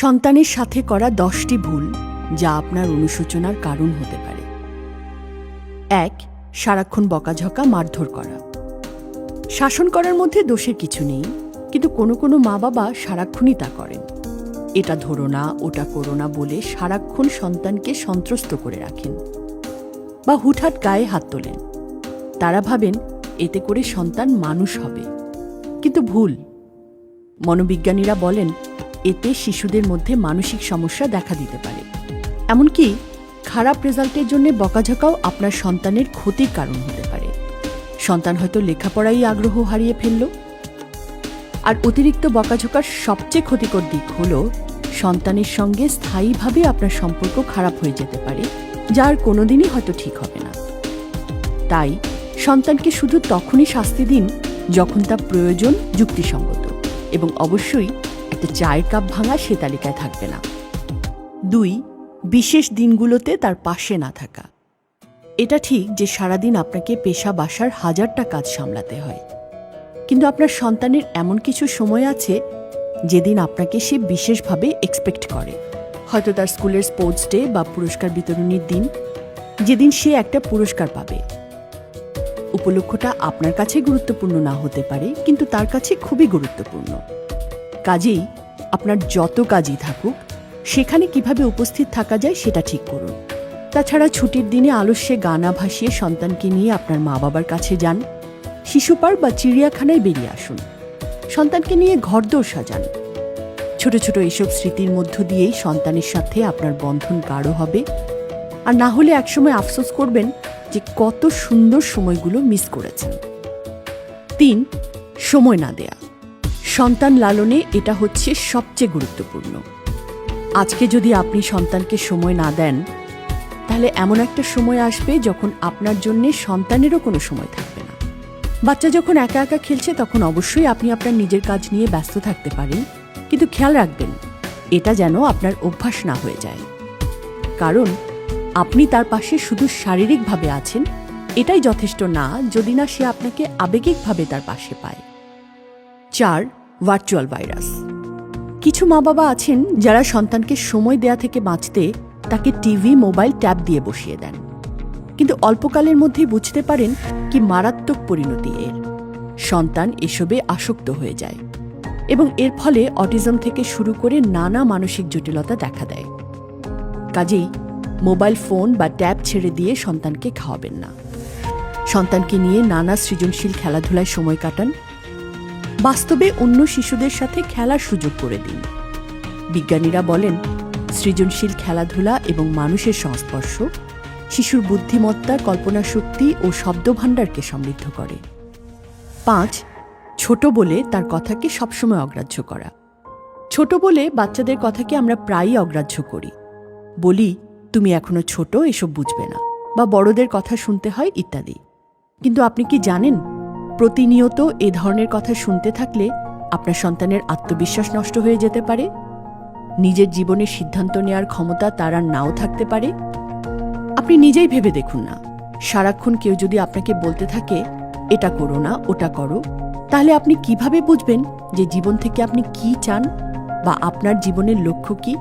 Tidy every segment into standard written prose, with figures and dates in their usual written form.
সন্তানের সাথে করা 10টি ভুল যা আপনার অনুশোচনার কারণ হতে পারে। 1. সারাক্ষণ বকাঝকা মারধর করা। শাসন করার মধ্যে দোষের কিছু নেই, কিন্তু কোনো কোনো মা বাবা সারাক্ষণই তা করেন। এটা ধরো না, ওটা করো না বলে সারাক্ষণ সন্তানকে সন্ত্রস্ত করে রাখেন, বা হুটহাট গায়ে হাত তোলেন। তারা ভাবেন এতে করে সন্তান মানুষ হবে, কিন্তু ভুল। মনোবিজ্ঞানীরা বলেন এতে শিশুদের মধ্যে মানসিক সমস্যা দেখা দিতে পারে। এমনকি খারাপ রেজাল্টের জন্য বকাঝকাও আপনার সন্তানের ক্ষতির কারণ হতে পারে। সন্তান হয়তো লেখাপড়ায় আগ্রহ হারিয়ে ফেলল। আর অতিরিক্ত বকাঝকার সবচেয়ে ক্ষতিকর দিক হল সন্তানের সঙ্গে স্থায়ীভাবে আপনার সম্পর্ক খারাপ হয়ে যেতে পারে, যা আর কোনোদিনই হয়তো ঠিক হবে না। তাই সন্তানকে শুধু তখনই শাস্তি দিন যখন তা প্রয়োজন, যুক্তিসঙ্গত, এবং অবশ্যই একটা চায়ের কাপ ভাঙা সে তালিকায় থাকবে না। 2. বিশেষ দিনগুলোতে তার পাশে না থাকা। এটা ঠিক যে সারাদিন আপনাকে পেশা বাসার হাজারটা কাজ সামলাতে হয়, কিন্তু আপনার সন্তানের এমন কিছু সময় আছে যেদিন আপনাকে সে বিশেষভাবে এক্সপেক্ট করে। হয়তো তার স্কুলের স্পোর্টস ডে বা পুরস্কার বিতরণীর দিন, যেদিন সে একটা পুরস্কার পাবে। উপলক্ষটা আপনার কাছে গুরুত্বপূর্ণ না হতে পারে, কিন্তু তার কাছে খুবই গুরুত্বপূর্ণ। কাজেই আপনার যত কাজই থাকুক, সেখানে কিভাবে উপস্থিত থাকা যায় সেটা ঠিক করুন। তাছাড়া ছুটির দিনে আলস্যে গানা ভাসিয়ে সন্তানকে নিয়ে আপনার মা বাবার কাছে যান, শিশু পার্ক বা চিড়িয়াখানায় বেরিয়ে আসুন, সন্তানকে নিয়ে ঘরদোর সাজান। ছোট ছোট এসব স্মৃতির মধ্য দিয়েই সন্তানের সাথে আপনার বন্ধন গাঢ় হবে। আর না হলে একসময় আফসোস করবেন যে কত সুন্দর সময়গুলো মিস করেছেন। 3. সময় না দেয়া। সন্তান লালনে এটা হচ্ছে সবচেয়ে গুরুত্বপূর্ণ। আজকে যদি আপনি সন্তানকে সময় না দেন, তাহলে এমন একটা সময় আসবে যখন আপনার জন্যে সন্তানেরও কোনো সময় থাকবে না। বাচ্চা যখন একা একা খেলছে তখন অবশ্যই আপনি আপনার নিজের কাজ নিয়ে ব্যস্ত থাকতে পারেন, কিন্তু খেয়াল রাখবেন এটা যেন আপনার অভ্যাস না হয়ে যায়। কারণ আপনি তার পাশে শুধু শারীরিকভাবে আছেন এটাই যথেষ্ট না, যদি না সে আপনাকে আবেগিকভাবে তার পাশে পায়। 4. Virtual virus. কিছু মা বাবা আছেন যারা সন্তানকে সময় দেয়া থেকে বাঁচতে তাকে টিভি, মোবাইল, ট্যাব দিয়ে বসিয়ে দেন, কিন্তু অল্পকালের মধ্যেই বুঝতে পারেন কি মারাত্মক পরিণতি এর। সন্তান এসবে আসক্ত হয়ে যায় এবং এর ফলে অটিজম থেকে শুরু করে নানা মানসিক জটিলতা দেখা দেয়। কাজেই মোবাইল ফোন বা ট্যাব ছেড়ে দিয়ে সন্তানকে খাওয়াবেন না। সন্তানকে নিয়ে নানা সৃজনশীল খেলাধুলায় সময় কাটান। বাস্তবে অন্য শিশুদের সাথে খেলার সুযোগ করে দিন। বিজ্ঞানীরা বলেন সৃজনশীল খেলাধুলা এবং মানুষের সংস্পর্শ শিশুর বুদ্ধিমত্তা, কল্পনাশক্তি ও শব্দভাণ্ডারকে সমৃদ্ধ করে। 5. ছোট বলে তার কথাকে সবসময় অগ্রাহ্য করা। ছোট বলে বাচ্চাদের কথাকে আমরা প্রায়ই অগ্রাহ্য করি। বলি তুমি এখনো ছোট, এসব বুঝবে না, বা বড়দের কথা শুনতে হয় ইত্যাদি। কিন্তু আপনি কি জানেন প্রতিনিয়ত এ ধরনের কথা শুনতে থাকলে আপনার সন্তানের আত্মবিশ্বাস নষ্ট হয়ে যেতে পারে, নিজের জীবনের সিদ্ধান্ত নেওয়ার ক্ষমতা তার আর নাও থাকতে পারে। আপনি নিজেই ভেবে দেখুন না, সারাক্ষণ কেউ যদি আপনাকে বলতে থাকে এটা করো না, ওটা করো, তাহলে আপনি কিভাবে বুঝবেন যে জীবন থেকে আপনি কি চান বা আপনার জীবনের লক্ষ্য কি?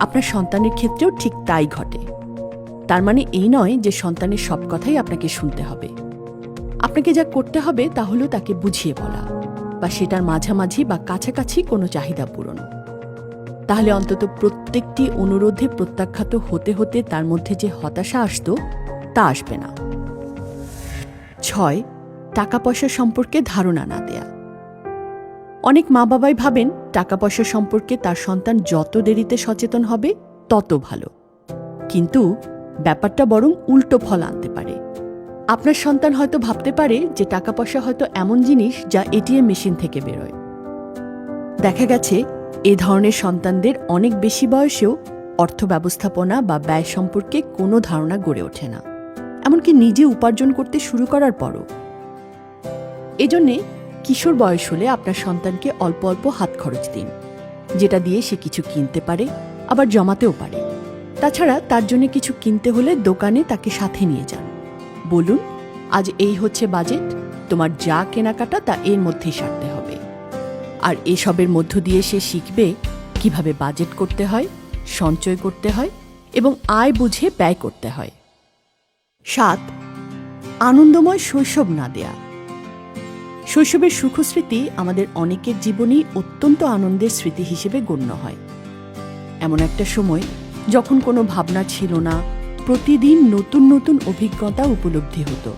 আপনার সন্তানের ক্ষেত্রেও ঠিক তাই ঘটে। তার মানে এই নয় যে সন্তানের সব কথাই আপনাকে শুনতে হবে। আপনাকে যা করতে হবে তা হলো তাকে বুঝিয়ে বলা, বা সেটার মাঝামাঝি বা কাছাকাছি কোনো চাহিদা পূরণ। তাহলে অন্তত প্রত্যেকটি অনুরোধে প্রত্যাখ্যাত হতে হতে তার মধ্যে যে হতাশা আসতো তা আসবে না। 6. টাকা পয়সা সম্পর্কে ধারণা না দেয়া। অনেক মা বাবাই ভাবেন টাকা পয়সা সম্পর্কে তার সন্তান যত দেরিতে সচেতন হবে তত ভালো, কিন্তু ব্যাপারটা বরং উল্টো ফল আনতে পারে। আপনার সন্তান হয়তো ভাবতে পারে যে টাকা পয়সা হয়তো এমন জিনিস যা এটিএম মেশিন থেকে বেরোয়। দেখা গেছে এ ধরনের সন্তানদের অনেক বেশি বয়সেও অর্থ ব্যবস্থাপনা বা ব্যয় সম্পর্কে কোনো ধারণা গড়ে ওঠে না, এমনকি নিজে উপার্জন করতে শুরু করার পরও। এজন্যে কিশোর বয়স হলে আপনার সন্তানকে অল্প অল্প হাত খরচ দিন, যেটা দিয়ে সে কিছু কিনতে পারে, আবার জমাতেও পারে। তাছাড়া তার জন্য কিছু কিনতে হলে দোকানে তাকে সাথে নিয়ে যান, বলুন আজ এই হচ্ছে বাজেট, তোমার যা কেনাকাটা তা এর মধ্যেই সারতে হবে। আর এসবের মধ্য দিয়ে সে শিখবে কিভাবে বাজেট করতে হয়, সঞ্চয় করতে হয় এবং আয় বুঝে ব্যয় করতে হয়। 7. আনন্দময় শৈশব না দেয়া। শৈশবের সুখস্মৃতি আমাদের অনেকের জীবনেই অত্যন্ত আনন্দের স্মৃতি হিসেবে গণ্য হয়। এমন একটা সময় যখন কোনো ভাবনা ছিল না, প্রতিদিন নতুন নতুন অভিজ্ঞতা উপলব্ধি হতো।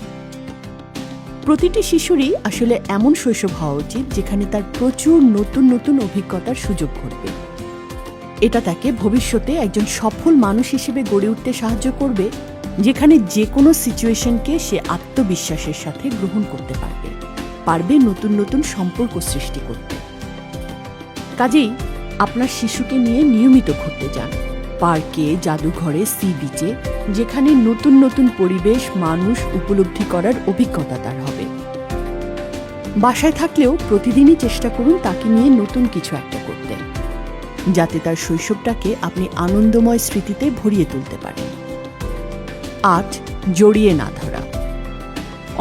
প্রতিটি শিশুরই আসলে এমন শৈশব হওয়া উচিত যেখানে তার প্রচুর নতুন নতুন অভিজ্ঞতার সুযোগ ঘটবে। এটা তাকে ভবিষ্যতে একজন সফল মানুষ হিসেবে গড়ে উঠতে সাহায্য করবে, যেখানে যে কোনো সিচুয়েশনকে সে আত্মবিশ্বাসের সাথে গ্রহণ করতে পারবে নতুন নতুন সম্পর্ক সৃষ্টি করতে। কাজেই আপনার শিশুকে নিয়ে নিয়মিত ঘুরতে যান, পার্কে, জাদুঘরে, সি বিচে, যেখানে নতুন নতুন পরিবেশ, মানুষ উপলব্ধি করার অভিজ্ঞতা তার হবে। বাসায় থাকলেও প্রতিদিনই চেষ্টা করুন তাকে নিয়ে নতুন কিছু একটা করতে, যাতে তার শৈশবটাকে আপনি আনন্দময় স্মৃতিতে ভরিয়ে তুলতে পারেন। 8. জড়িয়ে না ধরা।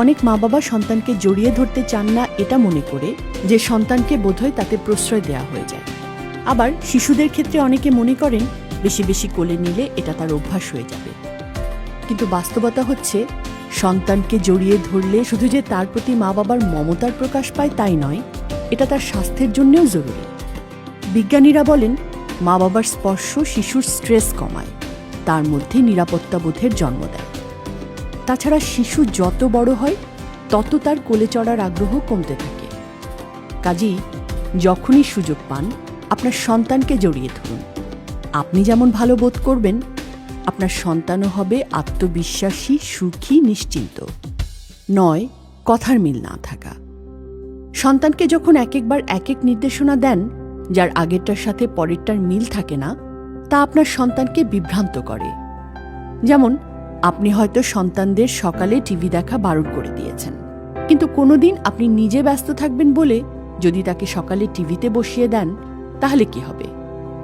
অনেক মা বাবা সন্তানকে জড়িয়ে ধরতে চান না, এটা মনে করে যে সন্তানকে বোধহয় তাতে প্রশ্রয় দেওয়া হয়ে যায়। আবার শিশুদের ক্ষেত্রে অনেকে মনে করেন বেশি বেশি কোলে নিলে এটা তার অভ্যাস হয়ে যাবে। কিন্তু বাস্তবতা হচ্ছে, সন্তানকে জড়িয়ে ধরলে শুধু যে তার প্রতি মা বাবার মমতার প্রকাশ পায় তাই নয়, এটা তার স্বাস্থ্যের জন্যও জরুরি। বিজ্ঞানীরা বলেন, মা বাবার স্পর্শ শিশুর স্ট্রেস কমায়, তার মধ্যে নিরাপত্তাবোধের জন্ম দেয়। তাছাড়া শিশু যত বড় হয় তত তার কোলে চড়ার আগ্রহ কমতে থাকে। কাজেই যখনই সুযোগ পান আপনার সন্তানকে জড়িয়ে ধরুন। আপনি যেমন ভালো বোধ করবেন, আপনার সন্তানও হবে আত্মবিশ্বাসী, সুখী, নিশ্চিন্ত। 9. কথার মিল না থাকা। সন্তানকে যখন এক একবার এক এক নির্দেশনা দেন যার আগেরটার সাথে পরেরটার মিল থাকে না, তা আপনার সন্তানকে বিভ্রান্ত করে। যেমন, আপনি হয়তো সন্তানদের সকালে টিভি দেখা বারণ করে দিয়েছেন, কিন্তু কোনোদিন আপনি নিজে ব্যস্ত থাকবেন বলে যদি তাকে সকালে টিভিতে বসিয়ে দেন, তাহলে কি হবে?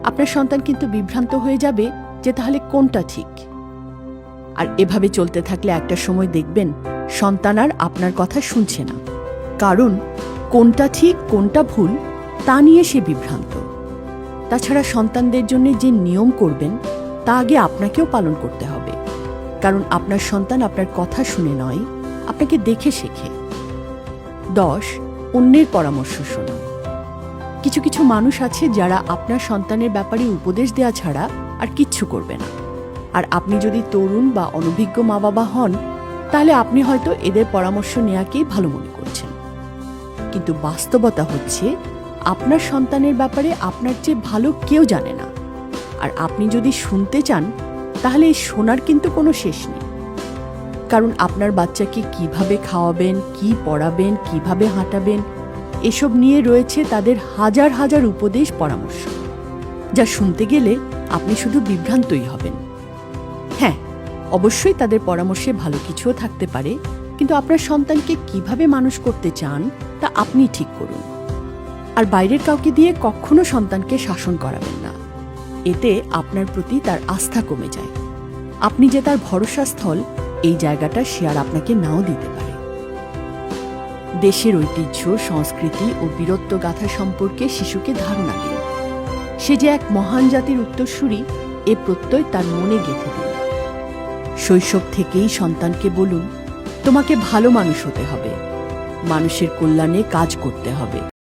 আপনার সন্তান কিন্তু বিভ্রান্ত হয়ে যাবে যে তাহলে কোনটা ঠিক। আর এভাবে চলতে থাকলে একটা সময় দেখবেন সন্তান আর আপনার কথা শুনছে না, কারণ কোনটা ঠিক কোনটা ভুল তা নিয়ে সে বিভ্রান্ত। তাছাড়া সন্তানদের জন্য যে নিয়ম করবেন তা আগে আপনাকেও পালন করতে হবে, কারণ আপনার সন্তান আপনার কথা শুনে নয়, আপনাকে দেখে শেখে। 10. অন্যের পরামর্শ শোনা। কিছু কিছু মানুষ আছে যারা আপনার সন্তানের ব্যাপারে উপদেশ দেওয়া ছাড়া আর কিচ্ছু করবে না। আর আপনি যদি তরুণ বা অনভিজ্ঞ মা বাবা হন, তাহলে আপনি হয়তো এদের পরামর্শ নেওয়াকেই ভালো মনে করছেন। কিন্তু বাস্তবতা হচ্ছে, আপনার সন্তানের ব্যাপারে আপনার চেয়ে ভালো কেউ জানে না। আর আপনি যদি শুনতে চান, তাহলে এই শোনার কিন্তু কোনো শেষ নেই। কারণ আপনার বাচ্চাকে কিভাবে খাওয়াবেন, কি পড়াবেন, কিভাবে হাঁটাবেন, এসব নিয়ে রয়েছে তাদের হাজার হাজার উপদেশ, পরামর্শ, যা শুনতে গেলে আপনি শুধু বিভ্রান্তই হবেন। হ্যাঁ, অবশ্যই তাদের পরামর্শে ভালো কিছুও থাকতে পারে, কিন্তু আপনার সন্তানকে কিভাবে মানুষ করতে চান তা আপনি ঠিক করুন। আর বাইরের কাউকে দিয়ে কখনো সন্তানকে শাসন করাবেন না, এতে আপনার প্রতি তার আস্থা কমে যায়। আপনি যে তার ভরসাস্থল, এই জায়গাটা সে আর আপনাকে নাও দিতে পারে। দেশের ঐতিহ্য, সংস্কৃতি ও বীরত্ব গাথা সম্পর্কে শিশুকে ধারণা দিন। সে যে এক মহান জাতির উত্তরসূরি, এ প্রত্যয় তার মনে গেঁথে দিন। শৈশব থেকেই সন্তানকে বলুন, তোমাকে ভালো মানুষ হতে হবে, মানুষের কল্যাণে কাজ করতে হবে।